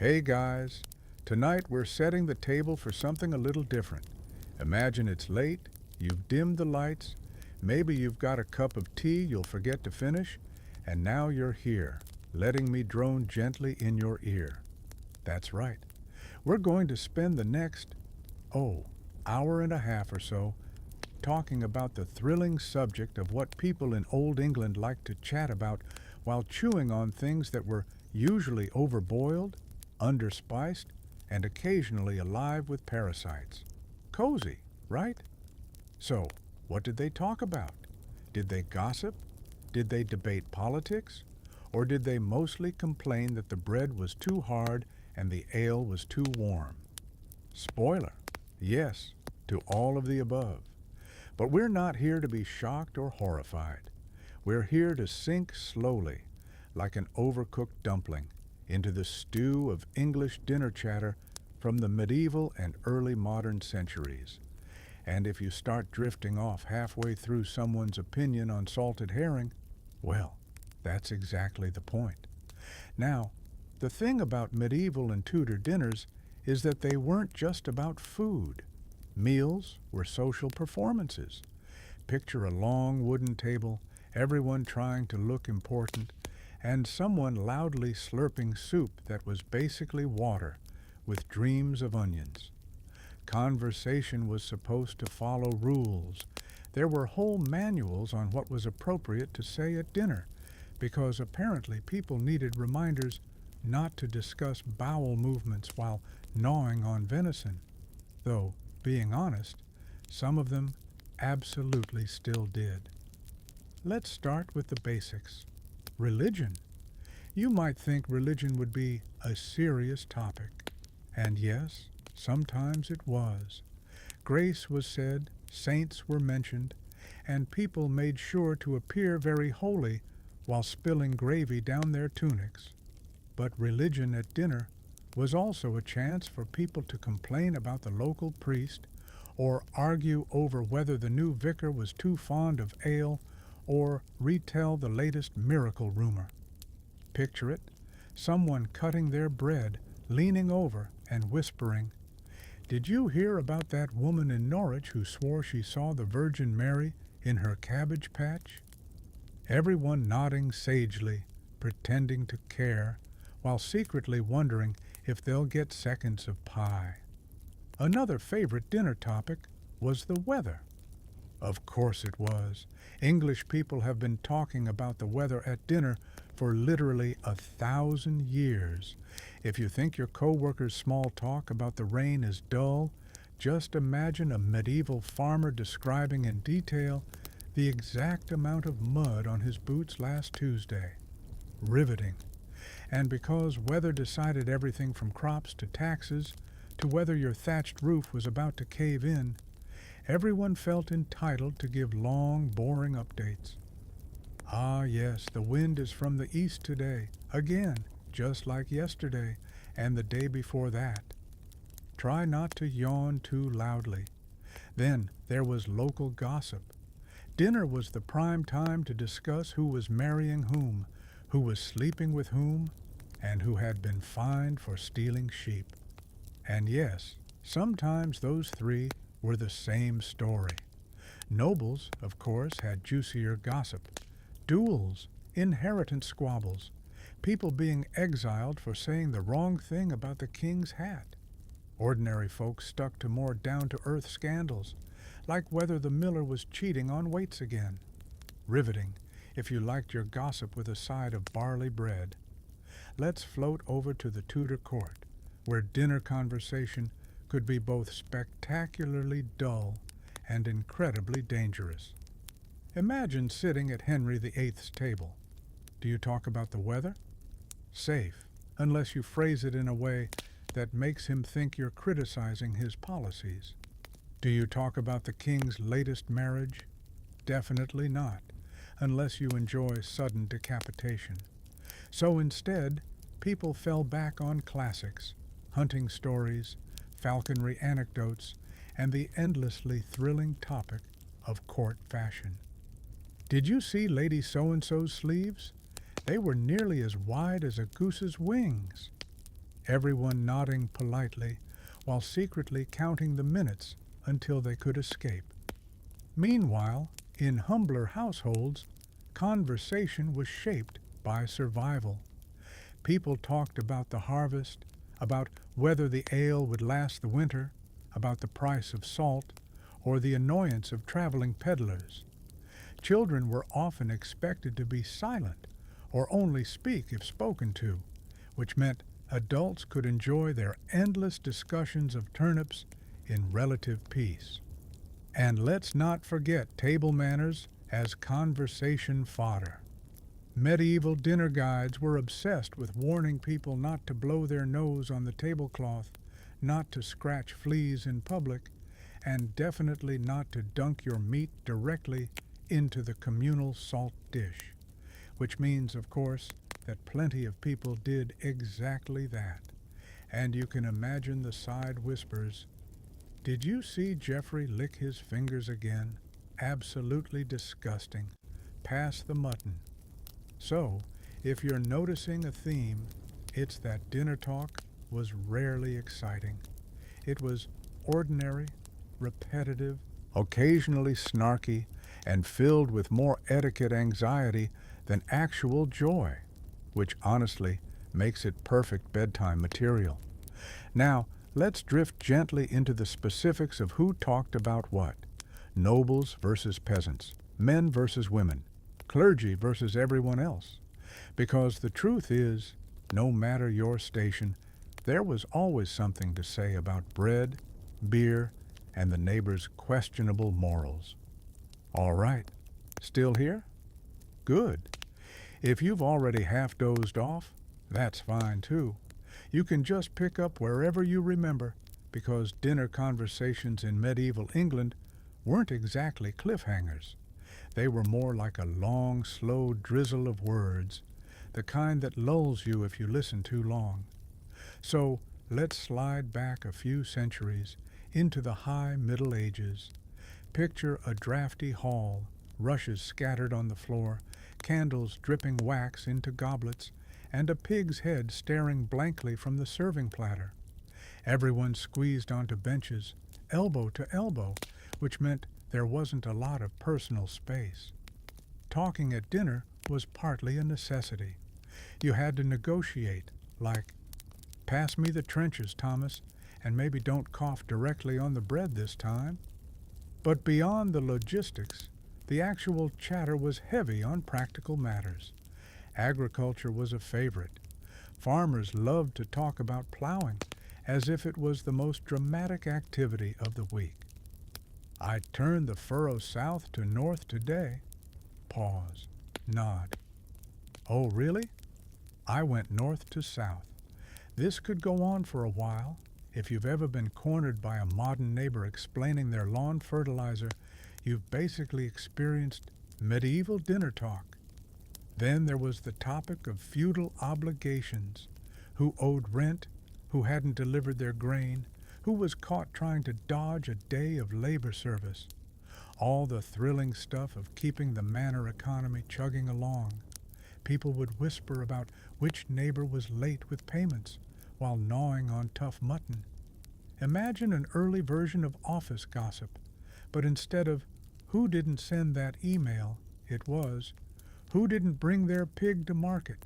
Hey guys, tonight we're setting the table for something a little different. Imagine it's late, you've dimmed the lights, maybe you've got a cup of tea you'll forget to finish, and now you're here, letting me drone gently in your ear. That's right. We're going to spend the next, hour and a half or so talking about the thrilling subject of what people in Old England liked to chat about while chewing on things that were usually overboiled, underspiced, and occasionally alive with parasites. Cozy, right? So, what did they talk about? Did they gossip? Did they debate politics? Or did they mostly complain that the bread was too hard and the ale was too warm? Spoiler, yes, to all of the above. But we're not here to be shocked or horrified. We're here to sink slowly, like an overcooked dumpling, into the stew of English dinner chatter from the medieval and early modern centuries. And if you start drifting off halfway through someone's opinion on salted herring, well, that's exactly the point. Now, the thing about medieval and Tudor dinners is that they weren't just about food. Meals were social performances. Picture a long wooden table, everyone trying to look important, and someone loudly slurping soup that was basically water, with dreams of onions. Conversation was supposed to follow rules. There were whole manuals on what was appropriate to say at dinner, because apparently people needed reminders not to discuss bowel movements while gnawing on venison, though, being honest, some of them absolutely still did. Let's start with the basics. Religion. You might think religion would be a serious topic. And yes, sometimes it was. Grace was said, saints were mentioned, and people made sure to appear very holy while spilling gravy down their tunics. But religion at dinner was also a chance for people to complain about the local priest or argue over whether the new vicar was too fond of ale or retell the latest miracle rumor. Picture it, someone cutting their bread, leaning over and whispering, "Did you hear about that woman in Norwich who swore she saw the Virgin Mary in her cabbage patch?" Everyone nodding sagely, pretending to care, while secretly wondering if they'll get seconds of pie. Another favorite dinner topic was the weather. Of course it was. English people have been talking about the weather at dinner for literally 1,000 years. If you think your coworker's small talk about the rain is dull, just imagine a medieval farmer describing in detail the exact amount of mud on his boots last Tuesday. Riveting. And because weather decided everything from crops to taxes to whether your thatched roof was about to cave in, everyone felt entitled to give long, boring updates. Ah, yes, the wind is from the east today, again, just like yesterday and the day before that. Try not to yawn too loudly. Then there was local gossip. Dinner was the prime time to discuss who was marrying whom, who was sleeping with whom, and who had been fined for stealing sheep. And yes, sometimes those three were the same story. Nobles, of course, had juicier gossip. Duels, inheritance squabbles, people being exiled for saying the wrong thing about the king's hat. Ordinary folks stuck to more down-to-earth scandals, like whether the miller was cheating on weights again. Riveting, if you liked your gossip with a side of barley bread. Let's float over to the Tudor court, where dinner conversation could be both spectacularly dull and incredibly dangerous. Imagine sitting at Henry VIII's table. Do you talk about the weather? Safe, unless you phrase it in a way that makes him think you're criticizing his policies. Do you talk about the king's latest marriage? Definitely not, unless you enjoy sudden decapitation. So instead, people fell back on classics, hunting stories, falconry anecdotes, and the endlessly thrilling topic of court fashion. Did you see Lady So-and-so's sleeves? They were nearly as wide as a goose's wings. everyone nodding politely while secretly counting the minutes until they could escape. Meanwhile, in humbler households, conversation was shaped by survival. People talked about the harvest, about whether the ale would last the winter, about the price of salt, or the annoyance of traveling peddlers. Children were often expected to be silent or only speak if spoken to, which meant adults could enjoy their endless discussions of turnips in relative peace. And let's not forget table manners as conversation fodder. Medieval dinner guides were obsessed with warning people not to blow their nose on the tablecloth, not to scratch fleas in public, and definitely not to dunk your meat directly into the communal salt dish, which means, of course, that plenty of people did exactly that. And you can imagine the side whispers. Did you see Jeffrey lick his fingers again? Absolutely disgusting. Pass the mutton. So, if you're noticing a theme, it's that dinner talk was rarely exciting. It was ordinary, repetitive, occasionally snarky, and filled with more etiquette anxiety than actual joy, which honestly makes it perfect bedtime material. Now, let's drift gently into the specifics of who talked about what. Nobles versus peasants, men versus women, clergy versus everyone else. Because the truth is, no matter your station, there was always something to say about bread, beer, and the neighbor's questionable morals. All right, still here? Good. If you've already half dozed off, that's fine too. You can just pick up wherever you remember, because dinner conversations in medieval England weren't exactly cliffhangers. They were more like a long, slow drizzle of words, the kind that lulls you if you listen too long. So let's slide back a few centuries into the high Middle Ages. Picture a drafty hall, rushes scattered on the floor, candles dripping wax into goblets, and a pig's head staring blankly from the serving platter. Everyone squeezed onto benches, elbow to elbow, which meant there wasn't a lot of personal space. Talking at dinner was partly a necessity. You had to negotiate, like, "Pass me the trenches, Thomas, and maybe don't cough directly on the bread this time." But beyond the logistics, the actual chatter was heavy on practical matters. Agriculture was a favorite. Farmers loved to talk about plowing as if it was the most dramatic activity of the week. "I turned the furrow south to north today." Pause. Nod. "Oh, really?" "I went north to south." This could go on for a while. If you've ever been cornered by a modern neighbor explaining their lawn fertilizer, you've basically experienced medieval dinner talk. Then there was the topic of feudal obligations. Who owed rent, who hadn't delivered their grain, who was caught trying to dodge a day of labor service. All the thrilling stuff of keeping the manor economy chugging along. People would whisper about which neighbor was late with payments while gnawing on tough mutton. Imagine an early version of office gossip, but instead of "who didn't send that email," it was "who didn't bring their pig to market."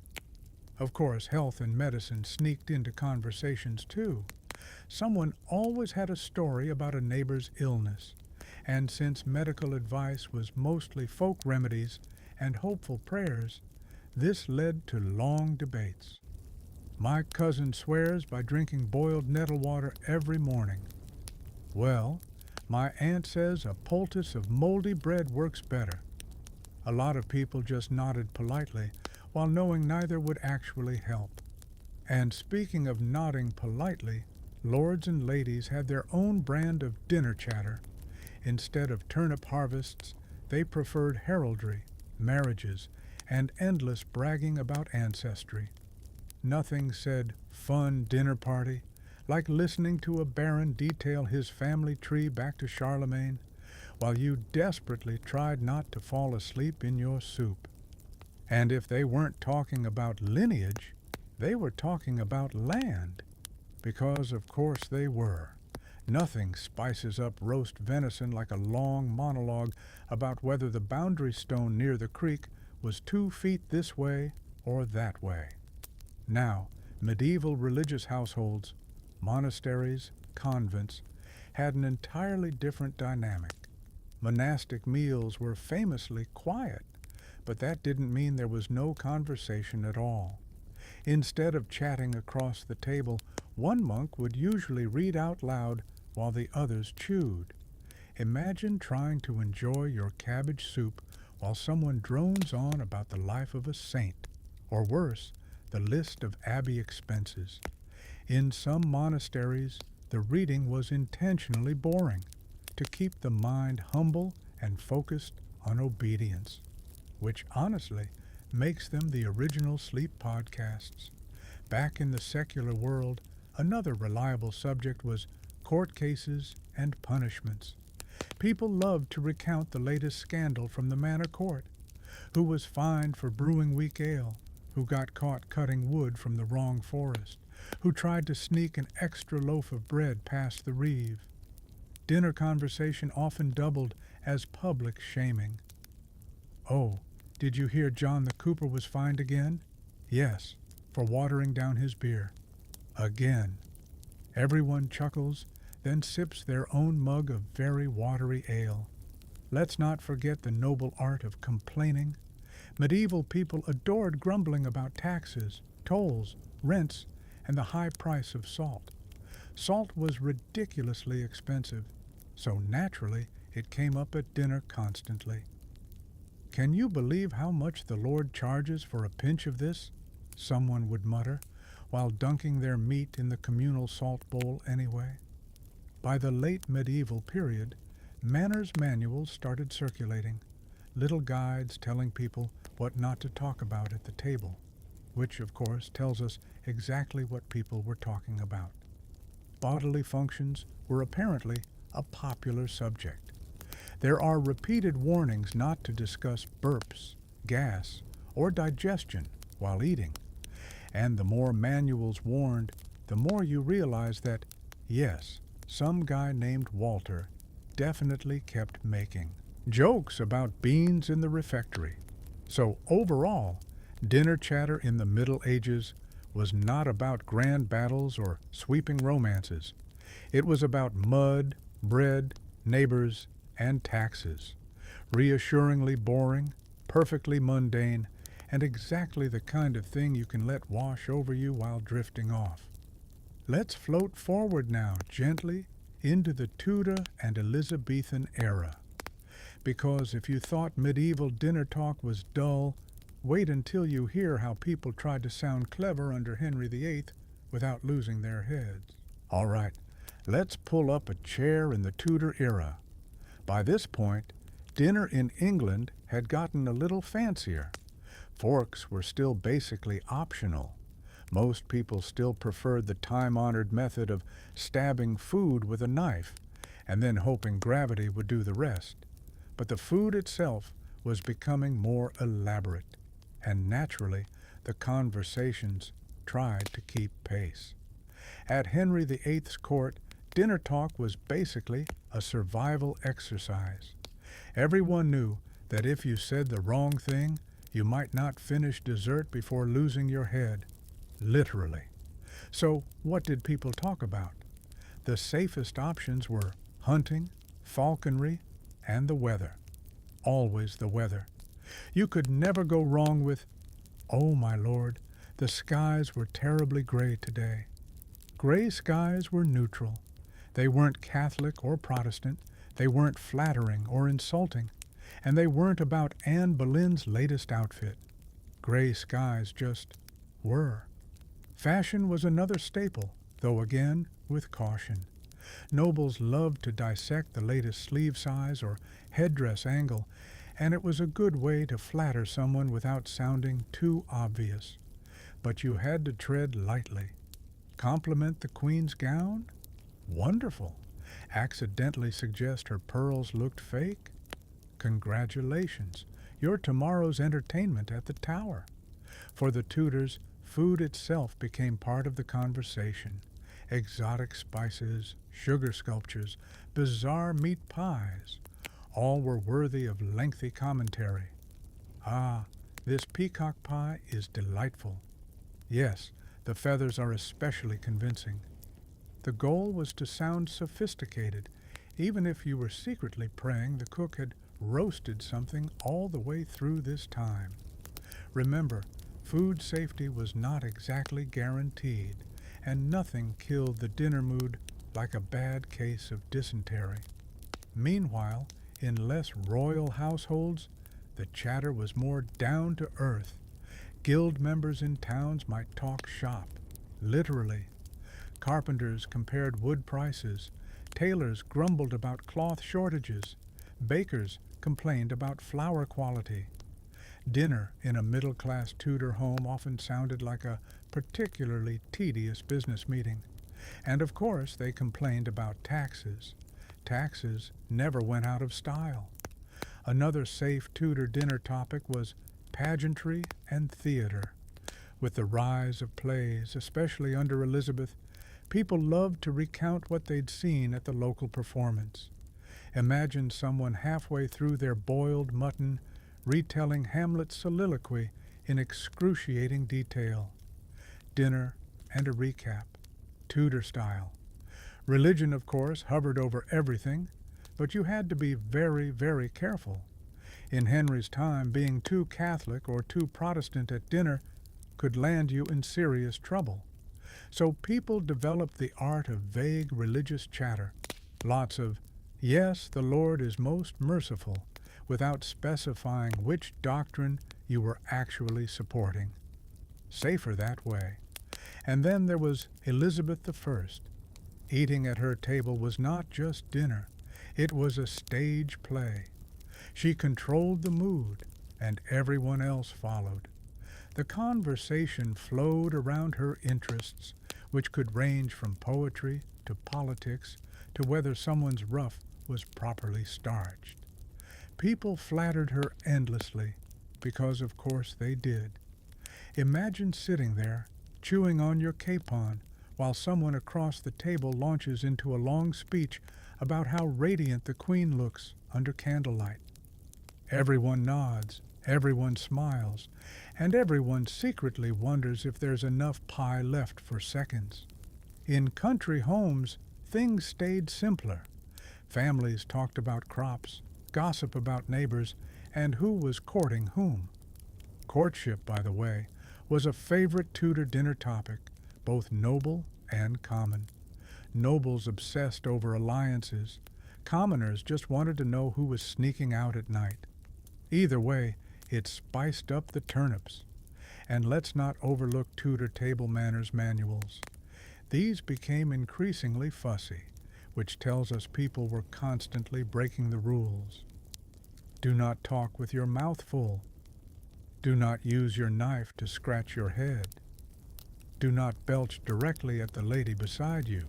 Of course, health and medicine sneaked into conversations too. Someone always had a story about a neighbor's illness, and since medical advice was mostly folk remedies and hopeful prayers, this led to long debates. "My cousin swears by drinking boiled nettle water every morning." "Well, my aunt says a poultice of moldy bread works better." A lot of people just nodded politely, while knowing neither would actually help. And speaking of nodding politely, lords and ladies had their own brand of dinner chatter. Instead of turnip harvests, they preferred heraldry, marriages, and endless bragging about ancestry. Nothing said "fun dinner party" like listening to a baron detail his family tree back to Charlemagne, while you desperately tried not to fall asleep in your soup. And if they weren't talking about lineage, they were talking about land. because of course they were. Nothing spices up roast venison like a long monologue about whether the boundary stone near the creek was 2 feet this way or that way. Now, medieval religious households, monasteries, convents, had an entirely different dynamic. Monastic meals were famously quiet, but that didn't mean there was no conversation at all. Instead of chatting across the table, one monk would usually read out loud while the others chewed. Imagine trying to enjoy your cabbage soup while someone drones on about the life of a saint, or worse, the list of abbey expenses. In some monasteries, the reading was intentionally boring, to keep the mind humble and focused on obedience, which honestly makes them the original sleep podcasts. Back in the secular world, another reliable subject was court cases and punishments. People loved to recount the latest scandal from the manor court. Who was fined for brewing weak ale? Who got caught cutting wood from the wrong forest? Who tried to sneak an extra loaf of bread past the reeve? Dinner conversation often doubled as public shaming. Oh, did you hear John the Cooper was fined again? Yes, for watering down his beer. Again. Everyone chuckles, then sips their own mug of very watery ale. Let's not forget the noble art of complaining. Medieval people adored grumbling about taxes, tolls, rents, and the high price of salt. Salt was ridiculously expensive, so naturally it came up at dinner constantly. "Can you believe how much the Lord charges for a pinch of this?" someone would mutter, while dunking their meat in the communal salt bowl anyway. By the late medieval period, manners manuals started circulating, little guides telling people what not to talk about at the table, which of course tells us exactly what people were talking about. Bodily functions were apparently a popular subject. There are repeated warnings not to discuss burps, gas, or digestion while eating. And the more manuals warned, the more you realize that, yes, some guy named Walter definitely kept making jokes about beans in the refectory. So overall, dinner chatter in the Middle Ages was not about grand battles or sweeping romances. It was about mud, bread, neighbors, and taxes. Reassuringly boring, perfectly mundane, and exactly the kind of thing you can let wash over you while drifting off. Let's float forward now, gently, into the Tudor and Elizabethan era. Because if you thought medieval dinner talk was dull, wait until you hear how people tried to sound clever under Henry VIII without losing their heads. All right, let's pull up a chair in the Tudor era. By this point, dinner in England had gotten a little fancier. Forks were still basically optional. Most people still preferred the time-honored method of stabbing food with a knife and then hoping gravity would do the rest. But the food itself was becoming more elaborate, and naturally the conversations tried to keep pace. At Henry VIII's court, dinner talk was basically a survival exercise. Everyone knew that if you said the wrong thing, you might not finish dessert before losing your head, literally. So what did people talk about? The safest options were hunting, falconry, and the weather. Always the weather. You could never go wrong with, "Oh, my lord, the skies were terribly gray today." Gray skies were neutral. They weren't Catholic or Protestant. They weren't flattering or insulting. And they weren't about Anne Boleyn's latest outfit. Gray skies just were. Fashion was another staple, though again with caution. Nobles loved to dissect the latest sleeve size or headdress angle, and it was a good way to flatter someone without sounding too obvious. But you had to tread lightly. Compliment the Queen's gown? Wonderful. Accidentally suggest her pearls looked fake? Congratulations, you're tomorrow's entertainment at the Tower. For the Tudors, food itself became part of the conversation, Exotic spices, sugar sculptures, bizarre meat pies, all were worthy of lengthy commentary. Ah, this peacock pie is delightful. Yes, the feathers are especially convincing. The goal was to sound sophisticated, even if you were secretly praying the cook had roasted something all the way through this time. Remember, food safety was not exactly guaranteed, and nothing killed the dinner mood like a bad case of dysentery. Meanwhile, in less royal households, the chatter was more down to earth. Guild members in towns might talk shop, literally. Carpenters compared wood prices, tailors grumbled about cloth shortages, bakers complained about flour quality. Dinner in a middle-class Tudor home often sounded like a particularly tedious business meeting. And of course they complained about taxes. Taxes never went out of style. Another safe Tudor dinner topic was pageantry and theater. With the rise of plays, especially under Elizabeth, people loved to recount what they'd seen at the local performance. Imagine someone halfway through their boiled mutton retelling Hamlet's soliloquy in excruciating detail. Dinner and a recap, Tudor style. Religion, of course, hovered over everything, but you had to be very, very careful. In Henry's time, being too Catholic or too Protestant at dinner could land you in serious trouble. So people developed the art of vague religious chatter. Lots of, "Yes, the Lord is most merciful," without specifying which doctrine you were actually supporting. Safer that way. And then there was Elizabeth I. Eating at her table was not just dinner. It was a stage play. She controlled the mood, and everyone else followed. The conversation flowed around her interests, which could range from poetry to politics to whether someone's ruff was properly starched. People flattered her endlessly, because of course they did. Imagine sitting there, chewing on your capon, while someone across the table launches into a long speech about how radiant the Queen looks under candlelight. Everyone nods, everyone smiles, and everyone secretly wonders if there's enough pie left for seconds. In country homes, things stayed simpler. Families talked about crops, gossip about neighbors, and who was courting whom. Courtship, by the way, was a favorite Tudor dinner topic, both noble and common. Nobles obsessed over alliances. Commoners just wanted to know who was sneaking out at night. Either way, it spiced up the turnips. And let's not overlook Tudor table manners manuals. These became increasingly fussy, which tells us people were constantly breaking the rules. Do not talk with your mouth full. Do not use your knife to scratch your head. Do not belch directly at the lady beside you.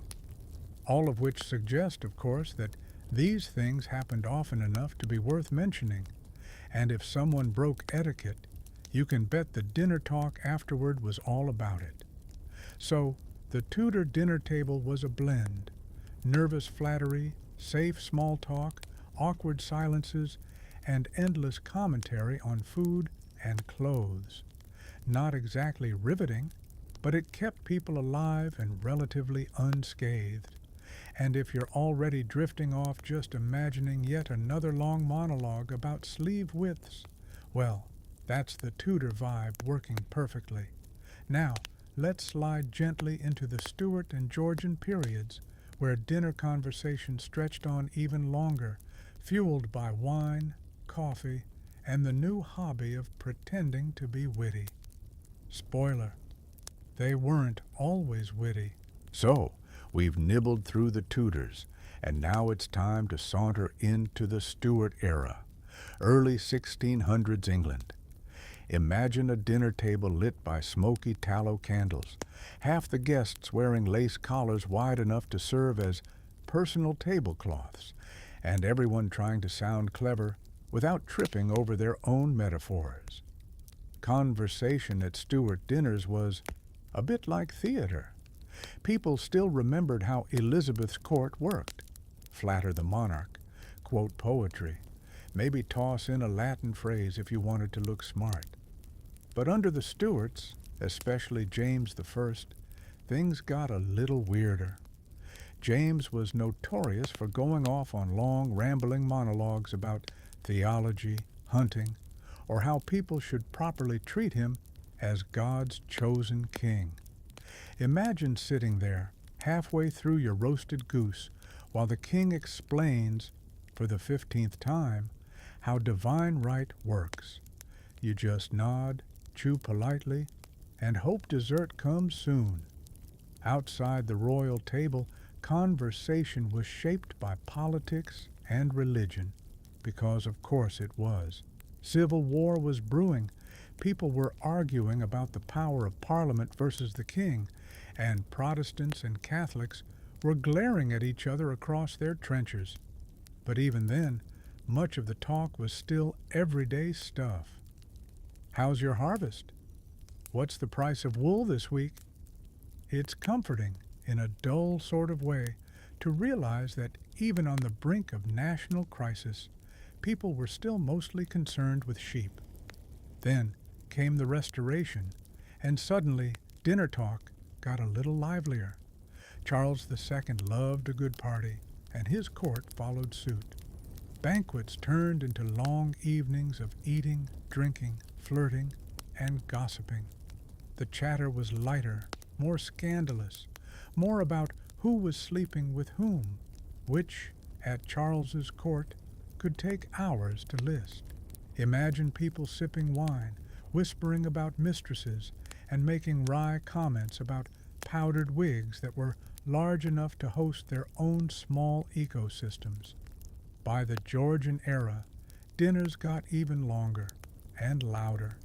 All of which suggest, of course, that these things happened often enough to be worth mentioning, and if someone broke etiquette, you can bet the dinner talk afterward was all about it. So, the Tudor dinner table was a blend. Nervous flattery, safe small talk, awkward silences, and endless commentary on food and clothes. Not exactly riveting, but it kept people alive and relatively unscathed. And if you're already drifting off just imagining yet another long monologue about sleeve widths, well, that's the Tudor vibe working perfectly. Now, let's slide gently into the Stuart and Georgian periods, where dinner conversation stretched on even longer, fueled by wine, coffee, and the new hobby of pretending to be witty. Spoiler, they weren't always witty. So, we've nibbled through the Tudors, and now it's time to saunter into the Stuart era, early 1600s England. Imagine a dinner table lit by smoky tallow candles, half the guests wearing lace collars wide enough to serve as personal tablecloths, and everyone trying to sound clever without tripping over their own metaphors. Conversation at Stuart dinners was a bit like theater. People still remembered how Elizabeth's court worked. Flatter the monarch, quote poetry, maybe toss in a Latin phrase if you wanted to look smart. But under the Stuarts, especially James I, things got a little weirder. James was notorious for going off on long, rambling monologues about theology, hunting, or how people should properly treat him as God's chosen king. Imagine sitting there, halfway through your roasted goose, while the king explains, for the 15th time, how divine right works. You just nod, chew politely, and hope dessert comes soon. Outside the royal table, conversation was shaped by politics and religion, because of course it was. Civil war was brewing. People were arguing about the power of Parliament versus the king, and Protestants and Catholics were glaring at each other across their trenchers. But even then, much of the talk was still everyday stuff. How's your harvest? What's the price of wool this week? It's comforting, in a dull sort of way, to realize that even on the brink of national crisis, people were still mostly concerned with sheep. Then came the Restoration, and suddenly dinner talk got a little livelier. Charles II loved a good party, and his court followed suit. Banquets turned into long evenings of eating, drinking, flirting, and gossiping. The chatter was lighter, more scandalous, more about who was sleeping with whom, which, at Charles's court, could take hours to list. Imagine people sipping wine, whispering about mistresses, and making wry comments about powdered wigs that were large enough to host their own small ecosystems. By the Georgian era, dinners got even longer and louder.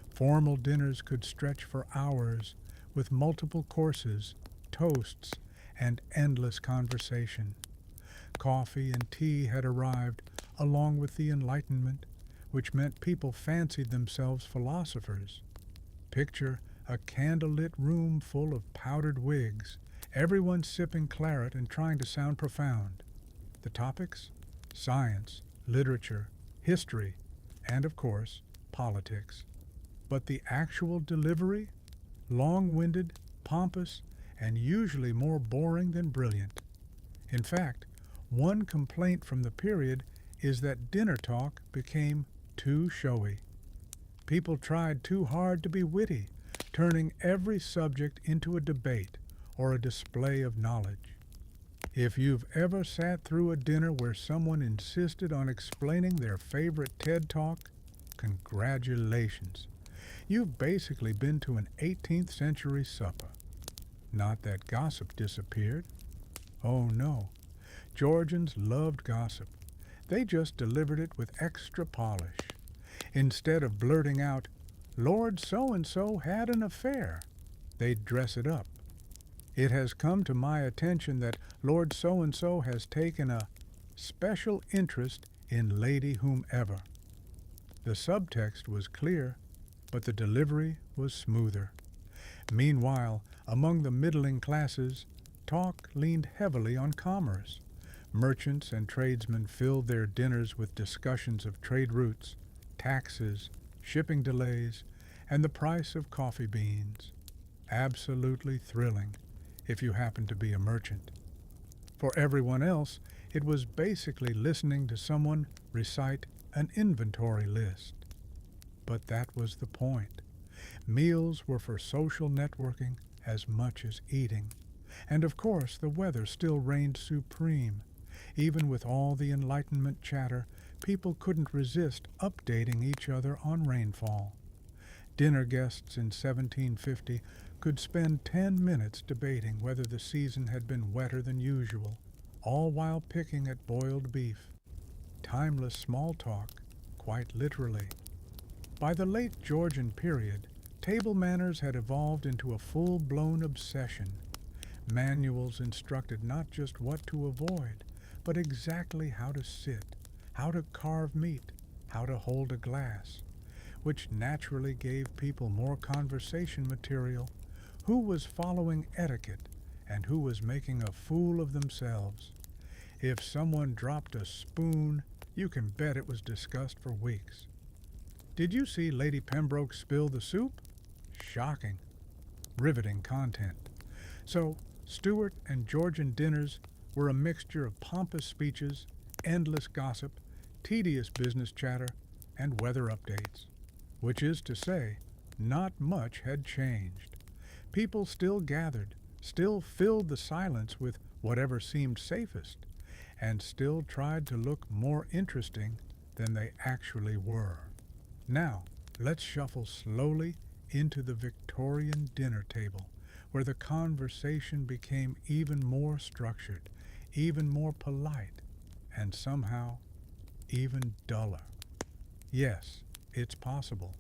Formal dinners could stretch for hours with multiple courses, toasts, and endless conversation. Coffee and tea had arrived along with the Enlightenment, which meant people fancied themselves philosophers. Picture a candlelit room full of powdered wigs, everyone sipping claret and trying to sound profound. The topics? Science, literature, history, and of course, politics. But the actual delivery? Long-winded, pompous, and usually more boring than brilliant. In fact, one complaint from the period is that dinner talk became too showy. People tried too hard to be witty, turning every subject into a debate or a display of knowledge. If you've ever sat through a dinner where someone insisted on explaining their favorite TED Talk, congratulations. You've basically been to an 18th century supper. Not that gossip disappeared. Oh no. Georgians loved gossip. They just delivered it with extra polish. Instead of blurting out, "Lord so-and-so had an affair," they'd dress it up. "It has come to my attention that Lord so-and-so has taken a special interest in Lady whomever." The subtext was clear, but the delivery was smoother. Meanwhile, among the middling classes, talk leaned heavily on commerce. Merchants and tradesmen filled their dinners with discussions of trade routes, taxes, shipping delays, and the price of coffee beans. Absolutely thrilling, if you happen to be a merchant. For everyone else, it was basically listening to someone recite an inventory list. But that was the point. Meals were for social networking as much as eating. And of course, the weather still reigned supreme. Even with all the Enlightenment chatter, people couldn't resist updating each other on rainfall. Dinner guests in 1750 could spend 10 minutes debating whether the season had been wetter than usual, all while picking at boiled beef. Timeless small talk, quite literally. By the late Georgian period, table manners had evolved into a full-blown obsession. Manuals instructed not just what to avoid, but exactly how to sit, how to carve meat, how to hold a glass, which naturally gave people more conversation material. Who was following etiquette? and who was making a fool of themselves. If someone dropped a spoon, you can bet it was discussed for weeks. Did you see Lady Pembroke spill the soup? Shocking. Riveting content. So, Stuart and Georgian dinners were a mixture of pompous speeches, endless gossip, tedious business chatter, and weather updates. Which is to say, not much had changed. People still gathered, still filled the silence with whatever seemed safest, and still tried to look more interesting than they actually were. Now, let's shuffle slowly into the Victorian dinner table, where the conversation became even more structured, even more polite, and somehow even duller. Yes, it's possible.